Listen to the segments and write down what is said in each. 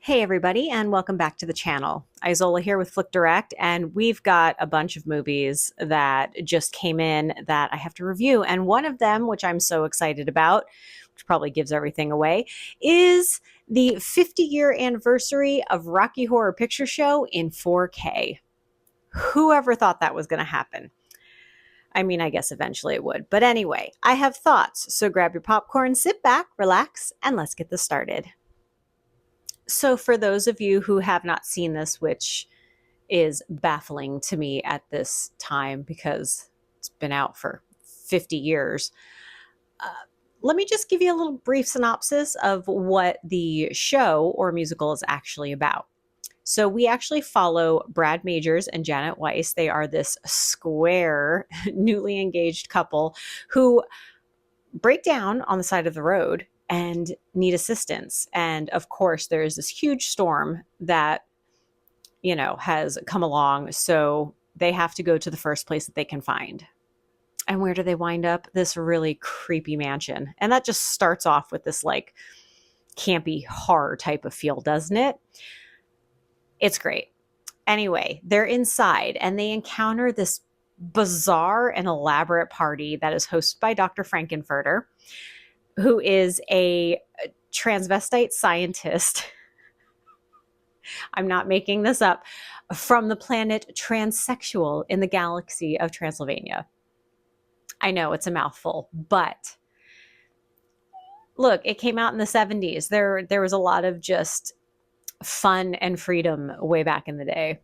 Hey everybody, and welcome back to the channel. Izola here with FlickDirect, and we've got a bunch of movies that just came in that I have to review. And one of them, which I'm so excited about, which probably gives everything away, is the 50-year anniversary of Rocky Horror Picture Show in 4K. Whoever thought that was going to happen? I mean, I guess eventually it would. But anyway, I have thoughts. So grab your popcorn, sit back, relax, and let's get this started. So, for those of you who have not seen this, which is baffling to me at this time because it's been out for 50 years, uh, let me just give you a little brief synopsis of what the show or musical is actually about. So, we actually follow Brad Majors and Janet Weiss. They are this square, newly engaged couple who break down on the side of the road and need assistance. And of course, there is this huge storm that, has come along. So they have to go to the first place that they can find. And where do they wind up? This really creepy mansion. And that just starts off with this like campy horror type of feel, doesn't it? It's great. Anyway, they're inside and they encounter this bizarre and elaborate party that is hosted by Dr. Frank-N-Furter, who is a transvestite scientist. I'm not making this up, from the planet Transsexual in the galaxy of Transylvania. I know it's a mouthful, but look, it came out in the 70s. There was a lot of just fun and freedom way back in the day.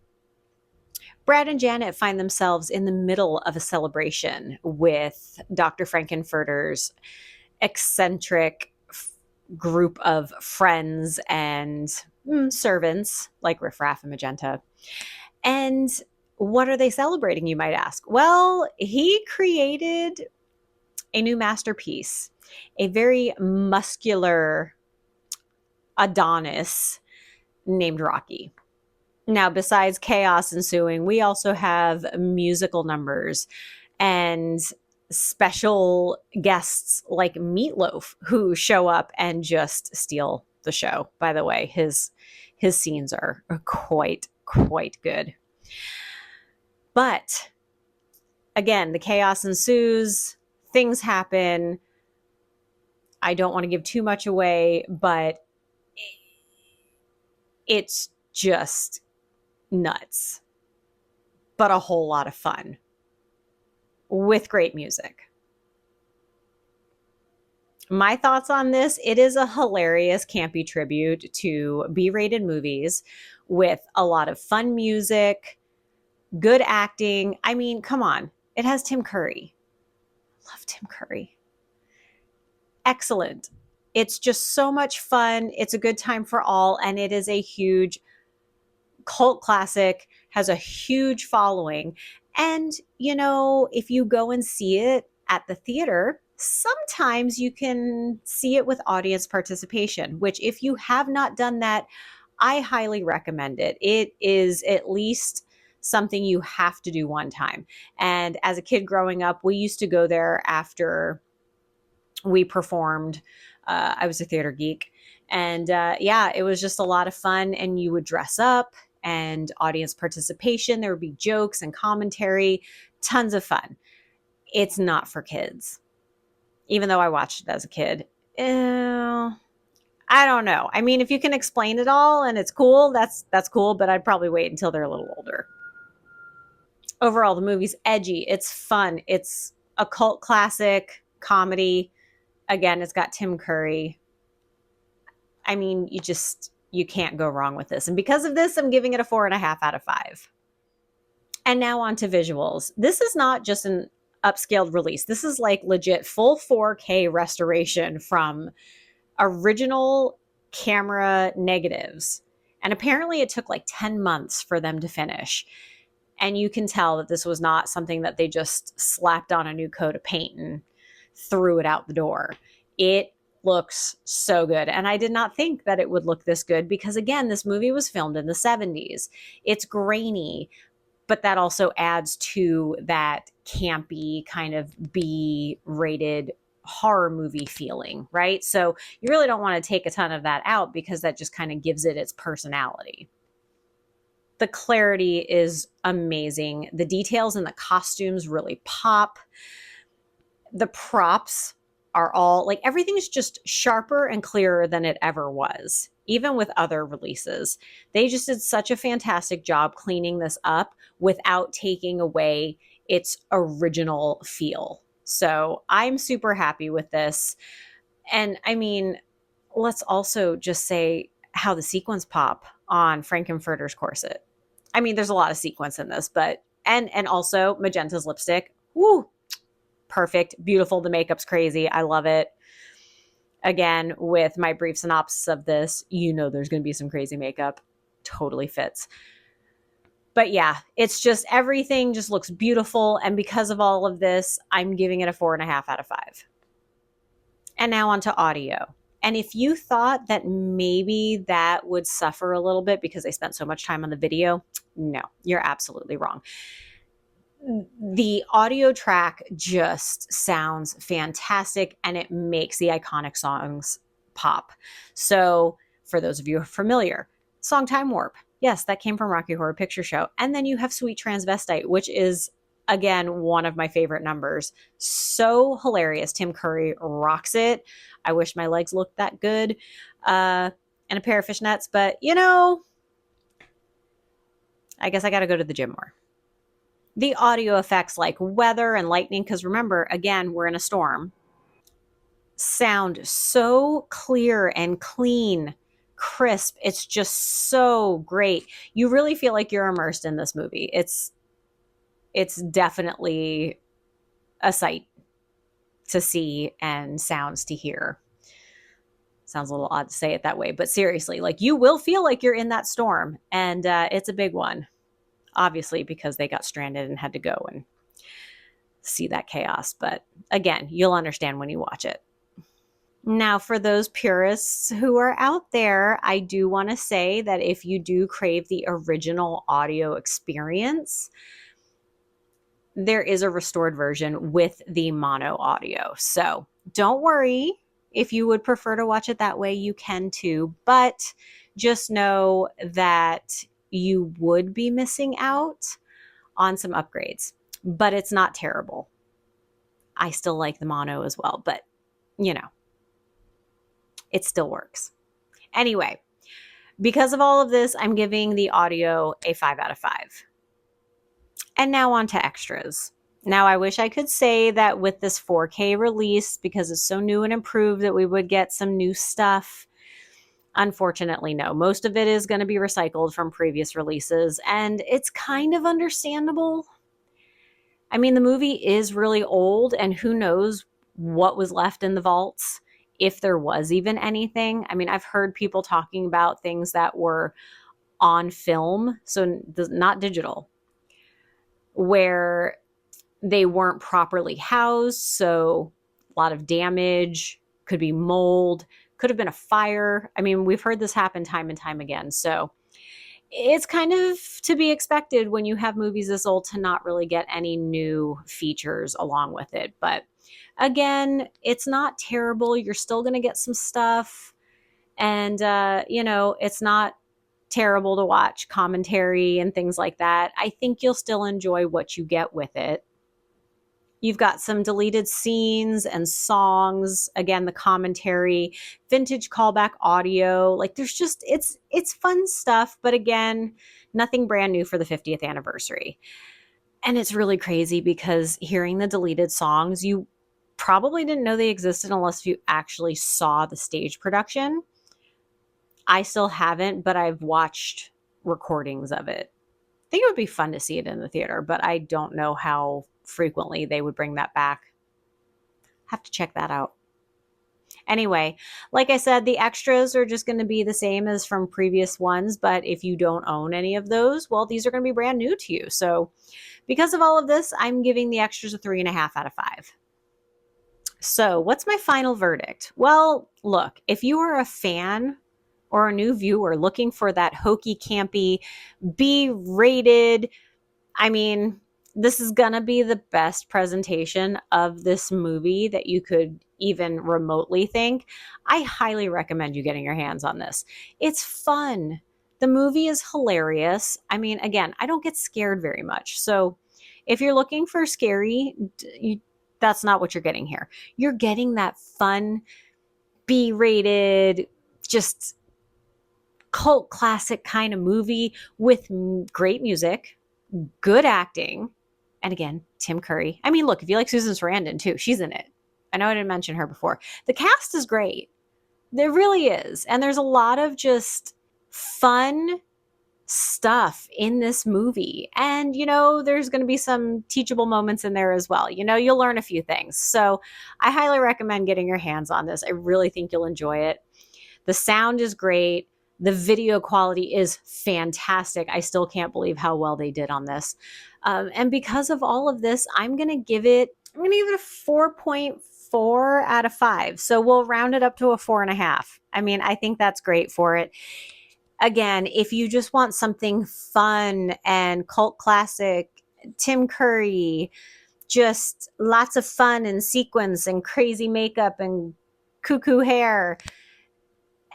Brad and Janet find themselves in the middle of a celebration with Dr. Frank-N-Furter's eccentric group of friends and servants like Riff Raff and Magenta. And what are they celebrating, you might ask? Well, he created a new masterpiece, a very muscular Adonis named Rocky. Now, besides chaos ensuing, we also have musical numbers and special guests like Meatloaf who show up and just steal the show. By the way, his scenes are quite good. But again, the chaos ensues, things happen. I don't want to give too much away, but it's just nuts, but a whole lot of fun with great music. My thoughts on this: it is a hilarious, campy tribute to B-rated movies with a lot of fun music, good acting. I mean, come on. It has Tim Curry. I love Tim Curry. Excellent. It's just so much fun. It's a good time for all, and it is a huge cult classic, has a huge following. And, if you go and see it at the theater, sometimes you can see it with audience participation, which if you have not done that, I highly recommend it. It is at least something you have to do one time. And as a kid growing up, we used to go there after we performed. I was a theater geek. And it was just a lot of fun. And you would dress up and audience participation. There would be jokes and commentary, tons of fun. It's not for kids, even though I watched it as a kid. I don't know. I mean, if you can explain it all and it's cool, that's cool, but I'd probably wait until they're a little older. Overall, the movie's edgy. It's fun. It's a cult classic comedy. Again, it's got Tim Curry. I mean, you can't go wrong with this. And because of this, I'm giving it a 4.5 out of 5. And now on to visuals. This is not just an upscaled release. This is like legit full 4K restoration from original camera negatives. And apparently it took like 10 months for them to finish. And you can tell that this was not something that they just slapped on a new coat of paint and threw it out the door. It looks so good. And I did not think that it would look this good because, again, this movie was filmed in the 70s. It's grainy, but that also adds to that campy kind of B-rated horror movie feeling, right? So you really don't want to take a ton of that out because that just kind of gives it its personality. The clarity is amazing. The details in the costumes really pop. The props are all like everything's just sharper and clearer than it ever was, even with other releases. They just did such a fantastic job cleaning this up without taking away its original feel. So I'm super happy with this. And I mean, let's also just say how the sequins pop on Frank-N-Furter's corset. I mean, there's a lot of sequence in this, but and also Magenta's lipstick. Woo, perfect, beautiful. The makeup's crazy. I love it. Again, with my brief synopsis of this, you know there's going to be some crazy makeup. Totally fits. But yeah, it's just everything just looks beautiful. And because of all of this, I'm giving it a 4.5 out of 5. And now on to audio. And if you thought that maybe that would suffer a little bit because they spent so much time on the video, no, you're absolutely wrong. The audio track just sounds fantastic and it makes the iconic songs pop. So for those of you who are familiar, song Time Warp. Yes, that came from Rocky Horror Picture Show. And then you have Sweet Transvestite, which is, again, one of my favorite numbers. So hilarious. Tim Curry rocks it. I wish my legs looked that good. And a pair of fishnets, but you know, I guess I got to go to the gym more. The audio effects like weather and lightning, because remember, again, we're in a storm, sound so clear and clean, crisp. It's just so great. You really feel like you're immersed in this movie. It's definitely a sight to see and sounds to hear. Sounds a little odd to say it that way, but seriously, like you will feel like you're in that storm, and it's a big one. Obviously, because they got stranded and had to go and see that chaos. But again, you'll understand when you watch it. Now, for those purists who are out there, I do want to say that if you do crave the original audio experience, there is a restored version with the mono audio. So don't worry. If you would prefer to watch it that way, you can too. But just know that you would be missing out on some upgrades, but it's not terrible. I still like the mono as well, but you know, it still works. Anyway, because of all of this, I'm giving the audio a 5 out of 5. And now on to extras. Now, I wish I could say that with this 4K release, because it's so new and improved, that we would get some new stuff. Unfortunately, no. Most of it is going to be recycled from previous releases, and it's kind of understandable. I mean, the movie is really old, and who knows what was left in the vaults, if there was even anything. I mean, I've heard people talking about things that were on film, so not digital, where they weren't properly housed, so a lot of damage, could be mold, could have been a fire. I mean, we've heard this happen time and time again. So it's kind of to be expected when you have movies this old to not really get any new features along with it. But again, it's not terrible. You're still going to get some stuff. And, you know, it's not terrible to watch commentary and things like that. I think you'll still enjoy what you get with it. You've got some deleted scenes and songs. Again, the commentary, vintage callback audio. Like there's just, it's fun stuff. But again, nothing brand new for the 50th anniversary. And it's really crazy because hearing the deleted songs, you probably didn't know they existed unless you actually saw the stage production. I still haven't, but I've watched recordings of it. I think it would be fun to see it in the theater, but I don't know how frequently they would bring that back. Have to check that out. Anyway, like I said, the extras are just going to be the same as from previous ones, but if you don't own any of those, well, these are going to be brand new to you. So because of all of this, I'm giving the extras a 3.5 out of 5. So what's my final verdict? Well, look, if you are a fan or a new viewer looking for that hokey, campy, B-rated, I mean, this is going to be the best presentation of this movie that you could even remotely think, I highly recommend you getting your hands on this. It's fun. The movie is hilarious. I mean, again, I don't get scared very much. So if you're looking for scary, that's not what you're getting here. You're getting that fun, B-rated, just cult classic kind of movie with great music, good acting, and again, Tim Curry. I mean, look, if you like Susan Sarandon too, she's in it. I know I didn't mention her before. The cast is great. There really is. And there's a lot of just fun stuff in this movie. And, there's going to be some teachable moments in there as well. You'll learn a few things. So I highly recommend getting your hands on this. I really think you'll enjoy it. The sound is great. The video quality is fantastic. I still can't believe how well they did on this. And because of all of this, I'm going to give it a 4.4 out of 5. So we'll round it up to a 4.5. I mean, I think that's great for it. Again, if you just want something fun and cult classic, Tim Curry, just lots of fun and sequins and crazy makeup and cuckoo hair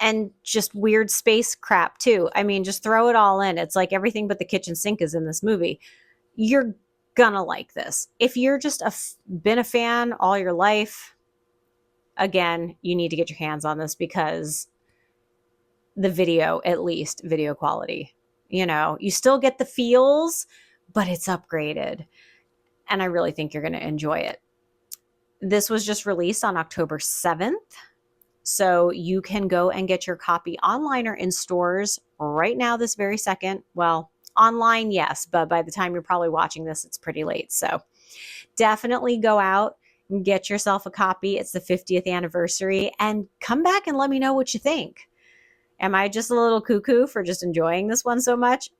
and just weird space crap too. I mean, just throw it all in. It's like everything but the kitchen sink is in this movie. You're gonna like this. If you're just been a fan all your life, again, you need to get your hands on this because the video, at least video quality, you still get the feels, but it's upgraded. And I really think you're going to enjoy it. This was just released on October 7th. So you can go and get your copy online or in stores right now, this very second. Well, online, yes, but by the time you're probably watching this, it's pretty late. So definitely go out and get yourself a copy. It's the 50th anniversary and come back and let me know what you think. Am I just a little cuckoo for just enjoying this one so much?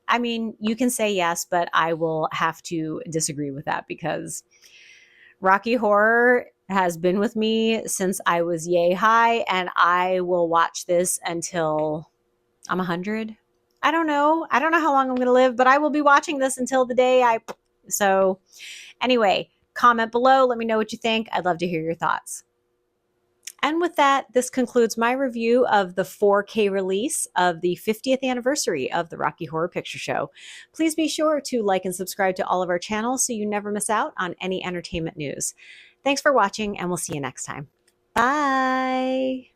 I mean, you can say yes, but I will have to disagree with that because Rocky Horror has been with me since I was yay high, and I will watch this until I'm 100. I don't know. I don't know how long I'm going to live, but I will be watching this until the day So anyway, comment below. Let me know what you think. I'd love to hear your thoughts. And with that, this concludes my review of the 4K release of the 50th anniversary of the Rocky Horror Picture Show. Please be sure to like and subscribe to all of our channels so you never miss out on any entertainment news. Thanks for watching, and we'll see you next time. Bye!